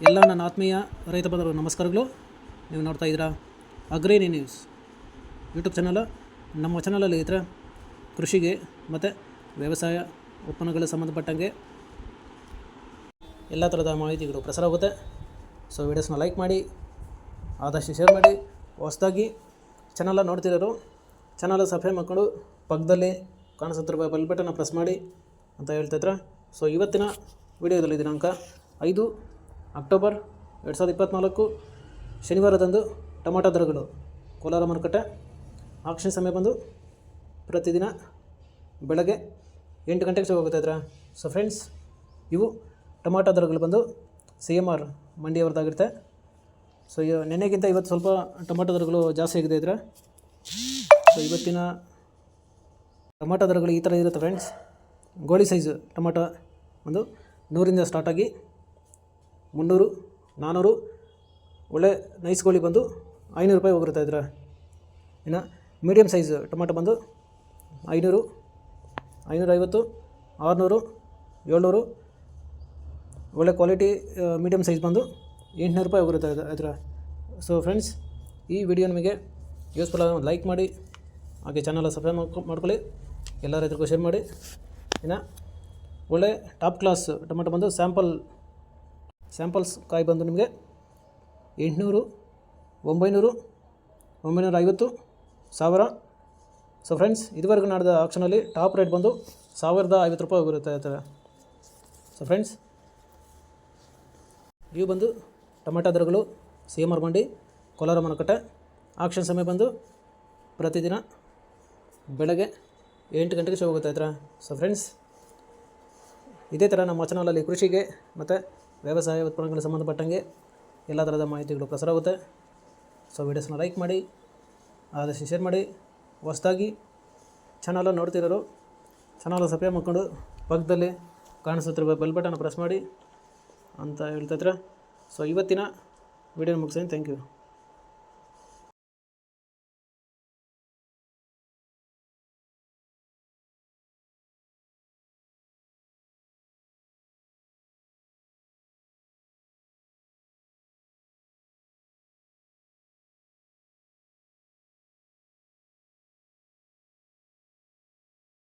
ಎಲ್ಲ ನನ್ನ ಆತ್ಮೀಯ ರೈತ ಬಂಧುಗಳು ನಮಸ್ಕಾರಗಳು. ನೀವು ನೋಡ್ತಾ ಇದ್ದೀರಾ ಅಗ್ರೇನಿ ನ್ಯೂಸ್ ಯೂಟ್ಯೂಬ್ ಚಾನಲ್. ನಮ್ಮ ಚಾನಲಲ್ಲಿ ಇತರ ಕೃಷಿಗೆ ಮತ್ತು ವ್ಯವಸಾಯ ಉತ್ಪನ್ನಗಳಿಗೆ ಸಂಬಂಧಪಟ್ಟಂಗೆ ಎಲ್ಲ ಥರದ ಮಾಹಿತಿಗಳು ಪ್ರಸಾರ ಆಗುತ್ತೆ. ಸೊ ವೀಡಿಯೋಸ್ನ ಲೈಕ್ ಮಾಡಿ, ಆದಷ್ಟು ಶೇರ್ ಮಾಡಿ. ಹೊಸದಾಗಿ ಚಾನಲ್ ನೋಡ್ತಿರೋರು ಚಾನಲ್ ಸಬ್ಸ್ಕ್ರೈಬ್ ಮಾಡ್ಕೊಂಡು ಪಕ್ಕದಲ್ಲಿ ಕಾಣಿಸುತ್ತಿರುವ ಬೆಲ್ ಬಟನ್ನ ಪ್ರೆಸ್ ಮಾಡಿ ಅಂತ ಹೇಳ್ತಾಯಿದ್ರೆ. ಸೊ ಇವತ್ತಿನ ವಿಡಿಯೋದಲ್ಲಿ ದಿನಾಂಕ 5 ಅಕ್ಟೋಬರ್ 2024 ಶನಿವಾರದಂದು ಟೊಮಾಟೊ ದರಗಳು ಕೋಲಾರ ಮಾರುಕಟ್ಟೆ ಆಕ್ಷನ್ ಸಮಯ ಬಂದು ಪ್ರತಿದಿನ ಬೆಳಗ್ಗೆ 8 ಗಂಟೆಗೆ ಶುರು ಹೋಗ್ತಾಯಿದ್ರೆ. ಸೊ ಫ್ರೆಂಡ್ಸ್, ಇವು ಟೊಮಾಟೊ ದರಗಳು ಬಂದು CMR ಮಂಡಿಯವ್ರದ್ದಾಗಿರುತ್ತೆ. ಸೊ ನೆನ್ನೆಗಿಂತ ಇವತ್ತು ಸ್ವಲ್ಪ ಟೊಮಾಟೊ ದರಗಳು ಜಾಸ್ತಿ ಆಗಿದೆ ಇದ್ರೆ. ಸೊ ಇವತ್ತಿನ ಟೊಮಾಟೊ ದರಗಳು ಈ ಥರ ಇರುತ್ತೆ ಫ್ರೆಂಡ್ಸ್. ಗೋಳಿ ಸೈಜು ಟೊಮಾಟೊ ಒಂದು 100ರಿಂದ ಸ್ಟಾರ್ಟಾಗಿ 300, 400, ಒಳ್ಳೆ ನೈಸ್ ಗೋಳಿ ಬಂದು 500 ರೂಪಾಯಿ ಹೋಗಿರ್ತಾ ಇದ್ರೆ. ಇನ್ನು ಮೀಡಿಯಮ್ ಸೈಜ್ ಟೊಮಾಟೊ ಬಂದು 500, 550, 600, 700, ಒಳ್ಳೆ ಕ್ವಾಲಿಟಿ ಮೀಡಿಯಮ್ ಸೈಜ್ ಬಂದು 800 ರೂಪಾಯಿ ಹೋಗಿರುತ್ತೆ ಇದ್ರೆ. ಸೊ ಫ್ರೆಂಡ್ಸ್, ಈ ವಿಡಿಯೋ ನಿಮಗೆ ಯೂಸ್ಫುಲ್ ಆಗಿ ಲೈಕ್ ಮಾಡಿ, ಹಾಗೆ ಚಾನಲ್ ಸಬ್ಸ್ಕ್ರೈಬ್ ಮಾಡ್ಕೊಳ್ಳಿ, ಎಲ್ಲ ರೈತರಿಗೂ ಶೇರ್ ಮಾಡಿ. ಇನ್ನು ಒಳ್ಳೆ ಟಾಪ್ ಕ್ಲಾಸ್ ಟೊಮೆಟೊ ಬಂದು ಸ್ಯಾಂಪಲ್ಸ್ ಕಾಯಿ ಬಂದು ನಿಮಗೆ 800, 900, 950, 1000. ಸೊ ಫ್ರೆಂಡ್ಸ್, ಇದುವರೆಗೂ ನಡೆದ ಆಕ್ಷನಲ್ಲಿ ಟಾಪ್ ರೇಟ್ ಬಂದು 1050 ರೂಪಾಯಿ ಹೋಗಿರುತ್ತೆ. ಸೊ ಫ್ರೆಂಡ್ಸ್, ಇವು ಬಂದು ಟೊಮೆಟೊ ದರಗಳು CMR ಮಂಡಿ ಕೋಲಾರ ಮಾರುಕಟ್ಟೆ ಆಕ್ಷನ್ ಸಮಯ ಬಂದು ಪ್ರತಿದಿನ ಬೆಳಗ್ಗೆ 8 ಗಂಟೆಗೆ ಶುರು ಹೋಗ್ತಾಯಿದ್ರೆ. ಸೊ ಫ್ರೆಂಡ್ಸ್, ಇದೇ ಥರ ನಮ್ಮ ಚಾನಲಲ್ಲಿ ಕೃಷಿಗೆ ಮತ್ತು ವ್ಯವಸಾಯ ಉತ್ಪನ್ನಗಳಿಗೆ ಸಂಬಂಧಪಟ್ಟಂಗೆ ಎಲ್ಲ ಥರದ ಮಾಹಿತಿಗಳು ಪ್ರಸಾರ ಆಗುತ್ತೆ. ಸೊ ವೀಡಿಯೋಸ್ನ ಲೈಕ್ ಮಾಡಿ, ಆದಷ್ಟು ಶೇರ್ ಮಾಡಿ. ಹೊಸದಾಗಿ ಚಾನಲ್ ನೋಡ್ತಿರೋರು ಚಾನಲ್ ಸಬ್ಸ್ಕ್ರೈಬ್ ಮಾಡ್ಕೊಂಡು ಪಕ್ಕದಲ್ಲಿ ಕಾಣಿಸುತ್ತಿರುವ ಬೆಲ್ ಬಟನ್ ಪ್ರೆಸ್ ಮಾಡಿ ಅಂತ ಹೇಳ್ತಾಯಿದ್ರೆ. ಸೊ ಇವತ್ತಿನ ವೀಡಿಯೋನ ಮುಗಿಸ್ತೀನಿ. Thank you.